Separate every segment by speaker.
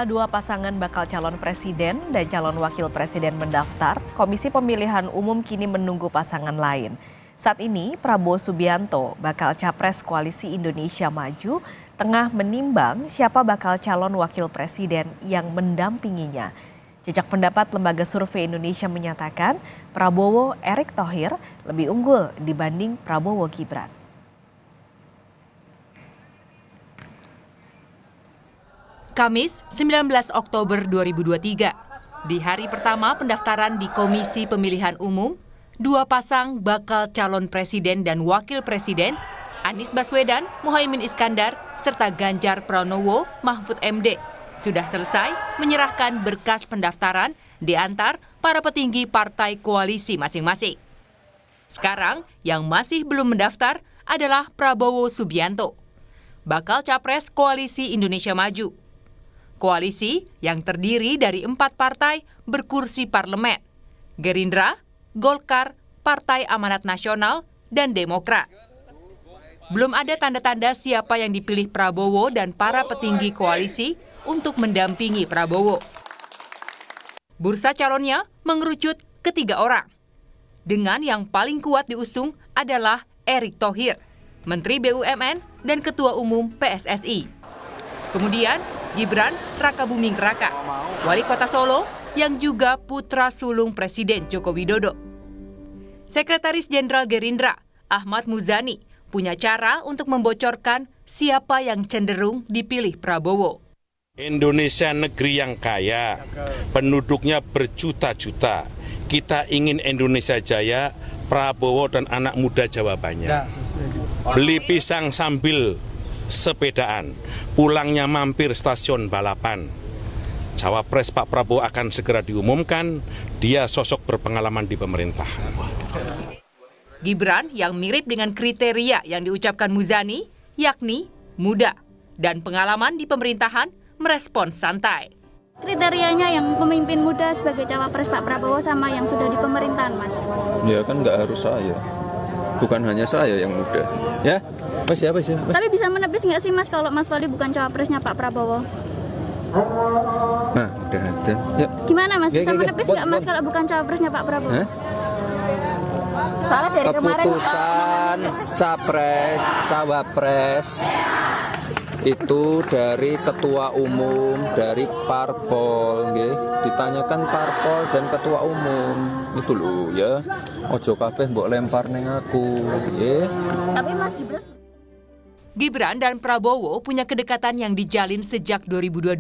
Speaker 1: Dua pasangan bakal calon presiden dan calon wakil presiden mendaftar, Komisi Pemilihan Umum kini menunggu pasangan lain. Saat ini Prabowo Subianto, bakal capres Koalisi Indonesia Maju, tengah menimbang siapa bakal calon wakil presiden yang mendampinginya. Jejak pendapat Lembaga Survei Indonesia menyatakan Prabowo Erick Thohir lebih unggul dibanding Prabowo Gibran.
Speaker 2: Kamis, 19 Oktober 2023. Di hari pertama pendaftaran di Komisi Pemilihan Umum, dua pasang bakal calon presiden dan wakil presiden, Anies Baswedan, Muhaimin Iskandar, serta Ganjar Pranowo, Mahfud MD, sudah selesai menyerahkan berkas pendaftaran di antar para petinggi partai koalisi masing-masing. Sekarang, yang masih belum mendaftar adalah Prabowo Subianto, bakal capres Koalisi Indonesia Maju. Koalisi yang terdiri dari 4 partai berkursi parlemen, Gerindra, Golkar, Partai Amanat Nasional, dan Demokrat. Belum ada tanda-tanda siapa yang dipilih Prabowo dan para petinggi koalisi untuk mendampingi Prabowo. Bursa calonnya mengerucut ke 3 orang. Dengan yang paling kuat diusung adalah Erick Thohir, Menteri BUMN dan Ketua Umum PSSI. Kemudian Gibran Rakabuming Raka, Wali Kota Solo yang juga putra sulung Presiden Joko Widodo. Sekretaris Jenderal Gerindra Ahmad Muzani punya cara untuk membocorkan siapa yang cenderung dipilih Prabowo.
Speaker 3: Indonesia negeri yang kaya, penduduknya berjuta-juta. Kita ingin Indonesia jaya, Prabowo dan anak muda jawabannya. Beli pisang sambil sepedaan, pulangnya mampir stasiun balapan. Cawapres Pak Prabowo akan segera diumumkan, dia sosok berpengalaman di pemerintahan.
Speaker 2: Gibran yang mirip dengan kriteria yang diucapkan Muzani, yakni muda dan pengalaman di pemerintahan, merespons santai.
Speaker 4: Kriterianya yang pemimpin muda sebagai cawapres Pak Prabowo sama yang sudah di pemerintahan, Mas?
Speaker 5: Ya kan nggak harus saya, bukan hanya saya yang muda, ya. Mas.
Speaker 4: Tapi bisa menepis nggak sih Mas kalau Mas Wali bukan cawapresnya Pak Prabowo?
Speaker 5: Nah, udah ada. Ya.
Speaker 4: Gimana Mas? Bisa menepis nggak Mas kalau bukan cawapresnya Pak Prabowo? Soalnya dari kemarin
Speaker 5: keputusan capres, cawapres itu dari ketua umum, dari parpol, nggih. Ditanyakan parpol dan ketua umum. Itu loh ya. Ojo kabeh mbok lempar ning aku, nggih.
Speaker 4: Tapi Mas
Speaker 2: Gibran dan Prabowo punya kedekatan yang dijalin sejak 2022.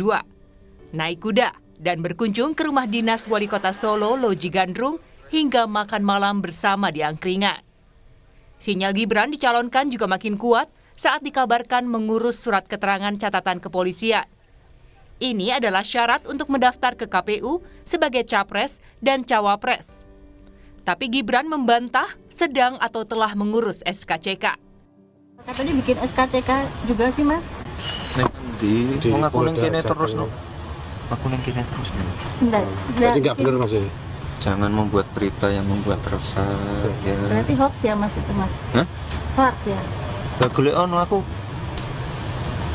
Speaker 2: Naik kuda dan berkunjung ke rumah dinas Wali Kota Solo, Loji Gandrung, hingga makan malam bersama di angkringan. Sinyal Gibran dicalonkan juga makin kuat saat dikabarkan mengurus surat keterangan catatan kepolisian. Ini adalah syarat untuk mendaftar ke KPU sebagai capres dan cawapres. Tapi Gibran membantah sedang atau telah mengurus SKCK.
Speaker 4: katanya bikin SKCK juga sih Mas?
Speaker 5: Di aku nang kene terus no. Aku nang kene terus.
Speaker 4: Enggak.
Speaker 6: Jadi nggak benar Mas ini.
Speaker 5: Jangan membuat berita yang membuat resah. Ya.
Speaker 4: Berarti hoax ya Mas itu Mas?
Speaker 5: Hah?
Speaker 4: Hoax ya?
Speaker 5: Lah golek ono aku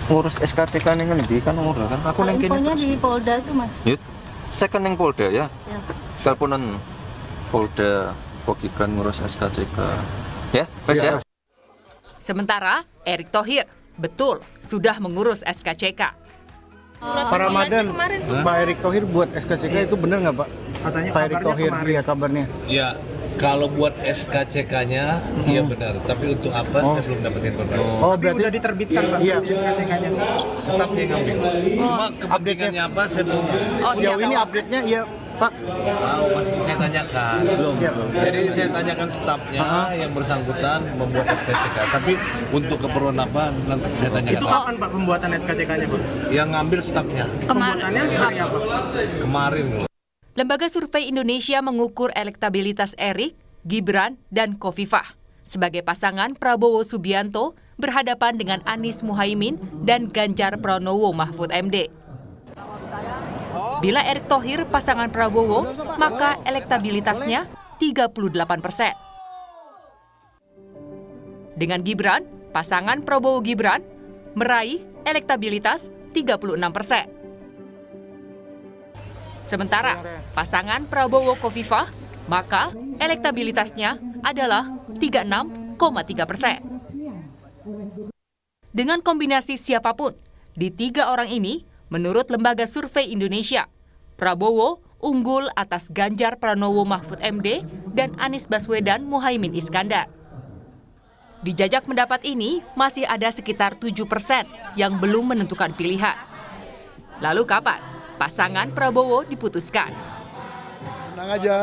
Speaker 5: ngurus SKCK ning ngendi kan ora kan aku nang kene.
Speaker 4: Infonya di Polda tuh Mas.
Speaker 5: Yuk, cek ning Polda ya.
Speaker 4: Ya.
Speaker 5: Teleponan Polda Pak Gibran ngurus SKCK. Ya, wes ya.
Speaker 2: Sementara Erick Thohir betul sudah mengurus SKCK.
Speaker 7: Pak Ramadan, Pak Erick Thohir buat SKCK itu benar nggak Pak?
Speaker 8: Katanya
Speaker 7: Pak Erick Thohir, iya kabarnya.
Speaker 6: Ya, kalau buat SKCK-nya, iya benar. Tapi untuk apa, saya belum dapat informasi.
Speaker 7: Oh,
Speaker 8: Tapi
Speaker 7: berarti
Speaker 8: udah diterbitkan Pak
Speaker 7: Iya.
Speaker 8: SKCK-nya.
Speaker 6: Stafnya yang ngambil. Cuma kepentingannya apa, saya belum tahu.
Speaker 7: Sejauh ini update-nya iya Pak.
Speaker 6: Tahu, masih saya tanyakan. Jadi saya tanyakan stafnya yang bersangkutan membuat SKCK. Tapi untuk keperluan apa, nanti saya tanyakan.
Speaker 8: Itu kapan Pak pembuatan SKCK-nya Pak?
Speaker 6: Yang ngambil stafnya
Speaker 8: Pembuatannya hari apa?
Speaker 6: kemarin.
Speaker 2: Lembaga Survei Indonesia mengukur elektabilitas Erick, Gibran, dan Khofifah sebagai pasangan Prabowo Subianto berhadapan dengan Anies Muhaimin dan Ganjar Pranowo Mahfud MD. Bila Erick Thohir pasangan Prabowo, maka elektabilitasnya 38%. Dengan Gibran, pasangan Prabowo Gibran meraih elektabilitas 36%. Sementara pasangan Prabowo Khofifah, maka elektabilitasnya adalah 36,3%. Dengan kombinasi siapapun, di 3 orang ini, menurut Lembaga Survei Indonesia, Prabowo unggul atas Ganjar Pranowo Mahfud MD dan Anies Baswedan Muhaimin Iskandar. Di jajak pendapat ini, masih ada sekitar 7% yang belum menentukan pilihan. Lalu kapan pasangan Prabowo diputuskan?
Speaker 9: Tenang aja,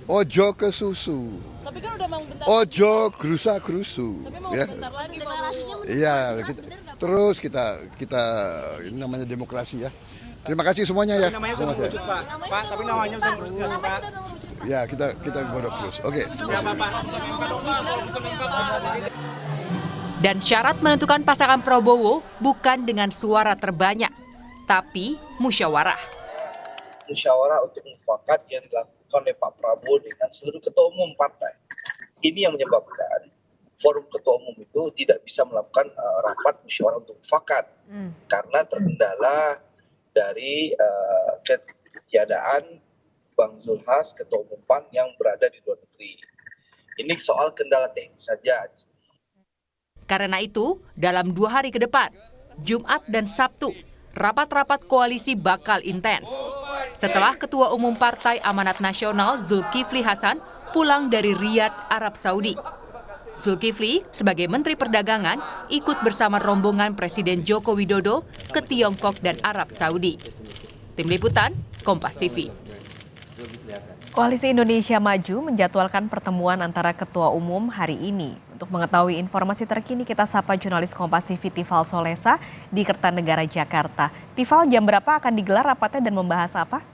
Speaker 9: ojo ke susu.
Speaker 10: Tapi kan udah mau bentar.
Speaker 9: Ojo gerusa-gerusu.
Speaker 10: Tapi mau
Speaker 9: Ya.
Speaker 10: bentar lagi deklarasinya.
Speaker 9: Iya, terus kita ini namanya demokrasi ya. Terima kasih semuanya ya.
Speaker 7: Namanya sudah mengerucut, Pak. Pak, tapi namanya sudah mengerucut, Pak.
Speaker 9: Ya, kita godok terus. Oke.
Speaker 2: Dan syarat menentukan pasangan Prabowo bukan dengan suara terbanyak, tapi musyawarah.
Speaker 11: Musyawarah untuk mufakat yang dilakukan oleh Pak Prabowo dengan seluruh ketua umum partai. Ini yang menyebabkan forum ketua umum itu tidak bisa melakukan rapat musyawarah untuk mufakat karena terkendala dari ketiadaan Bang Zulhas, ketua umum PAN yang berada di luar negeri. Ini soal kendala teknis saja.
Speaker 2: Karena itu, dalam 2 hari ke depan, Jumat dan Sabtu, rapat-rapat koalisi bakal intens. Setelah Ketua Umum Partai Amanat Nasional Zulkifli Hasan pulang dari Riyadh, Arab Saudi. Zulkifli sebagai Menteri Perdagangan ikut bersama rombongan Presiden Joko Widodo ke Tiongkok dan Arab Saudi. Tim Liputan, Kompas TV.
Speaker 1: Koalisi Indonesia Maju menjadwalkan pertemuan antara Ketua Umum hari ini. Untuk mengetahui informasi terkini, kita sapa jurnalis Kompas TV Tifal Solesa di Kertanegara, Jakarta. Tifal, jam berapa akan digelar rapatnya dan membahas apa?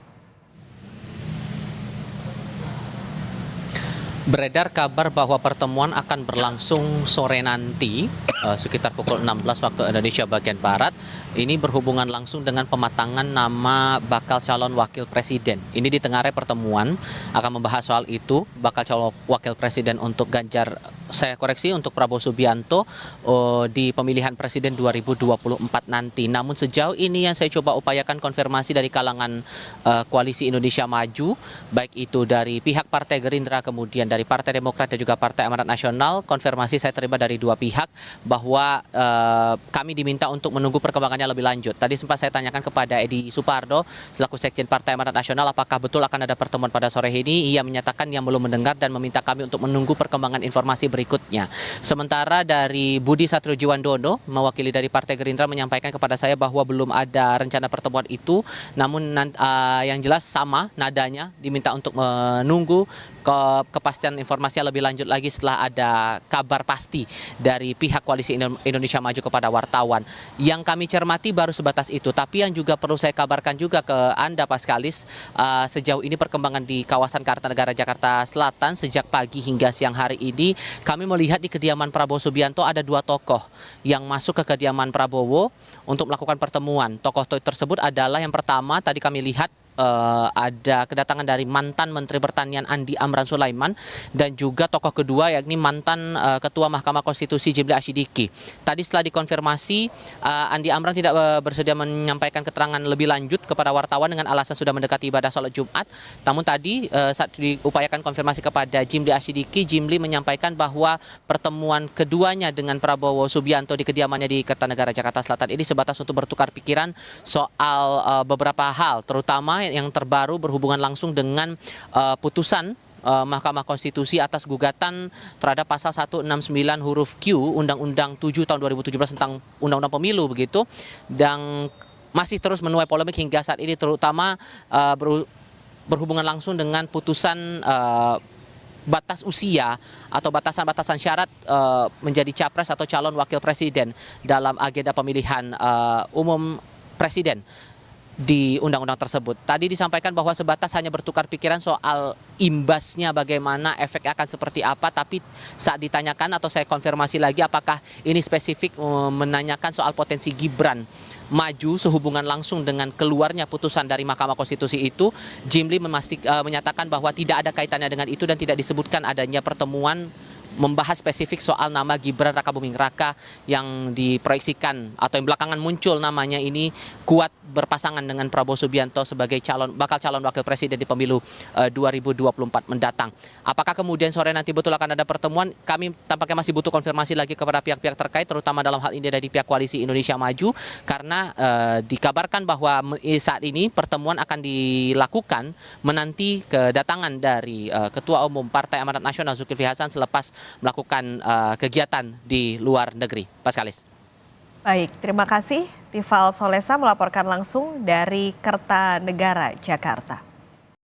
Speaker 12: Beredar kabar bahwa pertemuan akan berlangsung sore nanti sekitar pukul 16 waktu Indonesia bagian Barat. Ini berhubungan langsung dengan pematangan nama bakal calon wakil presiden. Ini di Tenggarai pertemuan akan membahas soal itu, bakal calon wakil presiden untuk Ganjar, saya koreksi, untuk Prabowo Subianto di pemilihan presiden 2024 nanti. Namun sejauh ini yang saya coba upayakan konfirmasi dari kalangan Koalisi Indonesia Maju, baik itu dari pihak Partai Gerindra, kemudian dari Partai Demokrat dan juga Partai Amanat Nasional, konfirmasi saya terima dari 2 pihak bahwa kami diminta untuk menunggu perkembangannya lebih lanjut. Tadi sempat saya tanyakan kepada Edi Supardo selaku Sekjen Partai Amanat Nasional apakah betul akan ada pertemuan pada sore ini. Ia menyatakan yang belum mendengar dan meminta kami untuk menunggu perkembangan informasi berikutnya. Sementara dari Budi Satriojiwandono mewakili dari Partai Gerindra menyampaikan kepada saya bahwa belum ada rencana pertemuan itu, namun yang jelas sama nadanya, diminta untuk menunggu kepastian informasi yang lebih lanjut lagi setelah ada kabar pasti dari pihak Koalisi Indonesia Maju kepada wartawan. Yang kami cermati baru sebatas itu, tapi yang juga perlu saya kabarkan juga ke Anda Paskalis, sejauh ini perkembangan di kawasan Kertanegara Jakarta Selatan sejak pagi hingga siang hari ini, kami melihat di kediaman Prabowo Subianto ada 2 tokoh yang masuk ke kediaman Prabowo untuk melakukan pertemuan. Tokoh tersebut adalah yang pertama, tadi kami lihat ada kedatangan dari mantan Menteri Pertanian Andi Amran Sulaiman dan juga tokoh kedua yakni mantan Ketua Mahkamah Konstitusi Jimli Asyidiki. Tadi setelah dikonfirmasi, Andi Amran tidak bersedia menyampaikan keterangan lebih lanjut kepada wartawan dengan alasan sudah mendekati ibadah sholat Jumat. Namun tadi saat diupayakan konfirmasi kepada Jimli Asyidiki, Jimli menyampaikan bahwa pertemuan keduanya dengan Prabowo Subianto di kediamannya di Kertanegara Jakarta Selatan ini sebatas untuk bertukar pikiran soal beberapa hal, terutama yang terbaru berhubungan langsung dengan putusan Mahkamah Konstitusi atas gugatan terhadap pasal 169 huruf Q Undang-Undang 7 tahun 2017 tentang Undang-Undang Pemilu begitu, dan masih terus menuai polemik hingga saat ini, terutama berhubungan langsung dengan putusan batas usia atau batasan-batasan syarat menjadi capres atau calon wakil presiden dalam agenda pemilihan umum presiden di undang-undang tersebut. Tadi disampaikan bahwa sebatas hanya bertukar pikiran soal imbasnya bagaimana, efek akan seperti apa, tapi saat ditanyakan atau saya konfirmasi lagi apakah ini spesifik menanyakan soal potensi Gibran maju sehubungan langsung dengan keluarnya putusan dari Mahkamah Konstitusi itu, Jimli menyatakan bahwa tidak ada kaitannya dengan itu dan tidak disebutkan adanya pertemuan membahas spesifik soal nama Gibran Rakabuming Raka yang diproyeksikan atau yang belakangan muncul namanya ini kuat berpasangan dengan Prabowo Subianto sebagai bakal calon wakil presiden di pemilu 2024 mendatang. Apakah kemudian sore nanti betul akan ada pertemuan? Kami tampaknya masih butuh konfirmasi lagi kepada pihak-pihak terkait, terutama dalam hal ini dari pihak Koalisi Indonesia Maju, karena dikabarkan bahwa saat ini pertemuan akan dilakukan menanti kedatangan dari Ketua Umum Partai Amanat Nasional Zulkifli Hasan selepas melakukan kegiatan di luar negeri. Paskalis.
Speaker 1: Baik, terima kasih. Tifal Solesa melaporkan langsung dari Kertanegara, Jakarta.